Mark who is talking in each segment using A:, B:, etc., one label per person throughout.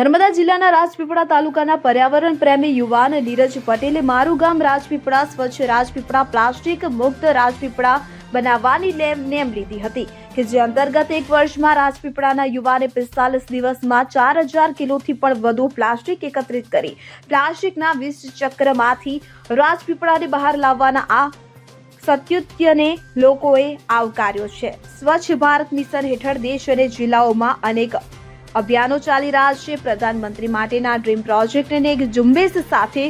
A: નર્મદા જિલ્લાના રાજપીપળા તાલુકાના પર્યાવરણ પ્રેમી યુવાન નીરજ પટેલે મારું ગામ રાજપીપળા સ્વચ્છ રાજપીપળા પ્લાસ્ટિક મુક્ત રાજપીપળા બનાવવાની નેમ લીધી હતી કે જે અંતર્ગત એક વર્ષમાં રાજપીપળાના યુવાને 45 દિવસમાં 4000 કિલોથી પણ વધુ પ્લાસ્ટિક એકત્રિત કરી પ્લાસ્ટિકના 20 ચક્રમાંથી રાજપીપળાને બહાર લાવવાના આ સત્યુત્યને લોકોએ આવકાર્યો છે। સ્વચ્છ ભારત મિશન હેઠળ દેશ અને જિલ્લાઓમાં અનેક અભિયાનો ચાલી રહ્યા છે। પ્રધાનમંત્રી માટેના ડ્રીમ પ્રોજેક્ટ અને એક ઝુંબેશ સાથે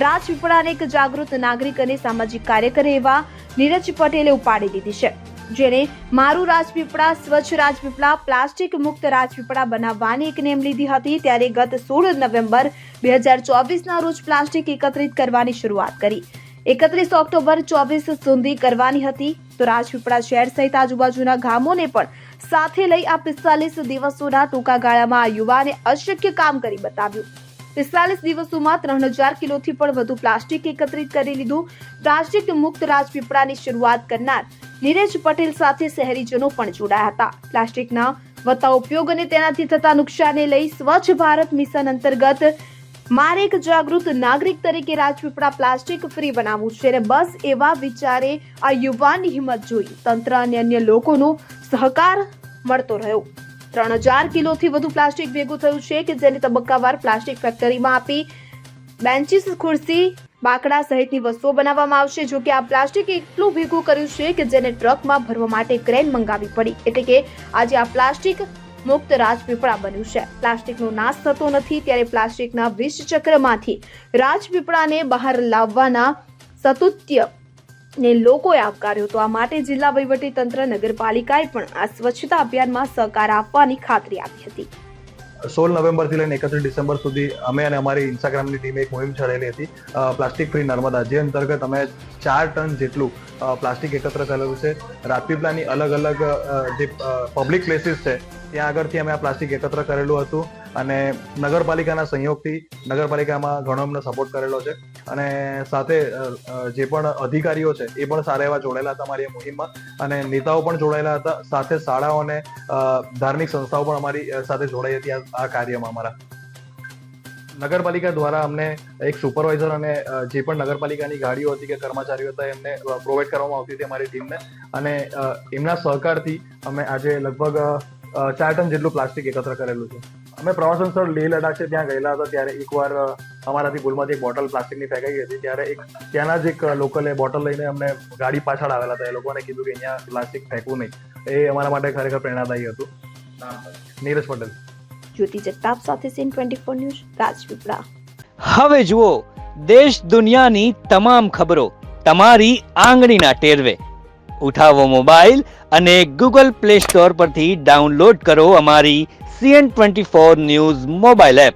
A: રાજપીપળાને એક જાગૃત નાગરિક અને સામાજિક કાર્યકર એવા નીરજ પટેલે ઉપાડી લીધી છે, જેને મારું રાજપીપળા સ્વચ્છ રાજપીપળા પ્લાસ્ટિક મુક્ત રાજપીપળા બનાવવાની એક નેમ લીધી હતી। ત્યારે ગત 16 નવેમ્બર 2024ના રોજ પ્લાસ્ટિક એકત્રિત કરવાની શરૂઆત કરી 31 ઓક્ટોબર 24 સુધી કરવાની હતી। તો રાજપીપળા શહેર સહિત આજુબાજુના ગામોને પણ સાથે લઈ આ 45 દિવસોના ટૂંકા ગાળામાં આ યુવાને અશક્ય કામ કરી બતાવ્યું। 45 દિવસોમાં 3000 કિલોથી પણ વધુ પ્લાસ્ટિક એકત્રિત કરી લીધું। પ્લાસ્ટિક મુક્ત રાજપીપળાની શરૂઆત કરનાર નીરજ પટેલ સાથે શહેરીજનો પણ જોડાયા હતા। પ્લાસ્ટિકના વધતા ઉપયોગ અને તેનાથી થતા નુકસાનને લઈ સ્વચ્છ ભારત મિશન અંતર્ગત મારે એક જાગૃત નાગરિક તરીકે રાજપીપળા પ્લાસ્ટિક ફ્રી બનાવવું છે અને બસ એવા વિચારે આ યુવાનની હિંમત જોઈ તંત્ર અને અન્ય લોકોનો સહકાર મળતો રહ્યો। 3000 કિલોથી વધુ પ્લાસ્ટિક ભેગું થયું છે કે જેને તબક્કાવાર પ્લાસ્ટિક ફેક્ટરીમાં આપી બેન્ચીસ ખુરશી બાકડા સહિતની વસ્તુઓ બનાવવામાં આવશે। જો કે આ પ્લાસ્ટિક એટલું ભેગું કર્યું છે કે જેને ટ્રકમાં ભરવા માટે ક્રેન મંગાવવી પડી, એટલે કે આજે આ પ્લાસ્ટિક મુક્ત રાજપીપળા બન્યું છે। પ્લાસ્ટિકનો નાશ થતો નથી, ત્યારે પ્લાસ્ટિકના 20 ચક્રમાંથી રાજપીપળાને બહાર લાવવાના સતુત્ય ને લોકોએ આવકાર્યો હતો। આ માટે જિલ્લા વહીવટી તંત્ર નગરપાલિકાએ પણ આ સ્વચ્છતા અભિયાનમાં સહકાર આપવાની ખાતરી આપી હતી।
B: 16 નવેમ્બરથી લઈને 31 ડિસેમ્બર સુધી અમે અને અમારી ઇન્સ્ટાગ્રામની ટીમે એક મુહિમ ચલાવેલી હતી પ્લાસ્ટિક ફ્રી નર્મદા, જે અંતર્ગત અમે 4 ટન જેટલું પ્લાસ્ટિક એકત્ર કરેલું છે। રાજપીપળાની અલગ અલગ જે પબ્લિક પ્લેસીસ છે ત્યાં આગળથી અમે આ પ્લાસ્ટિક એકત્ર કરેલું હતું અને નગરપાલિકાના સહયોગથી નગરપાલિકામાં ઘણો અમને સપોર્ટ કરેલો છે અને સાથે જે પણ અધિકારીઓ છે એ પણ સારા એવા જોડાયેલા હતા અમારી મુહિમમાં અને નેતાઓ પણ જોડાયેલા હતા। સાથે શાળાઓ અને ધાર્મિક સંસ્થાઓ પણ અમારી સાથે જોડાઈ હતી આ કાર્યમાં। અમારા નગરપાલિકા દ્વારા અમને એક સુપરવાઇઝર અને જે પણ નગરપાલિકાની ગાડીઓ હતી કે કર્મચારીઓ હતા એમને પ્રોવાઈડ કરવામાં આવતી હતી અમારી ટીમને અને એમના સહકારથી અમે આજે લગભગ 4 ટન જેટલું પ્લાસ્ટિક એકત્ર કરેલું છે। અમે પ્રવાસન સ્થળ લેહ લડાખ છે ત્યાં ગયેલા હતા, ત્યારે એકવાર અમારાથી ભૂલમાંથી એક બોટલ પ્લાસ્ટિકની ફેંકાઈ ગઈ હતી, ત્યારે ત્યાંના જ એક લોકલે બોટલ લઈને અમને ગાડી પાછળ આવેલા હતા, એ લોકોને કીધું કે અહીંયા પ્લાસ્ટિક ફેંકવું નહીં। એ અમારા માટે ખરેખર પ્રેરણાદાયી હતું। નીરજ પટેલ,
A: જ્યોતિ જગતાપ સાથે સીન 24 ન્યૂઝ રાજપીપળા।
C: હવે જુઓ દેશ દુનિયાની તમામ ખબરો તમારી આંગળીના ટેરવે। ઉઠાવો મોબાઈલ અને ગૂગલ પ્લે સ્ટોર પરથી ડાઉનલોડ કરો અમારી CN24 ન્યૂઝ મોબાઈલ એપ।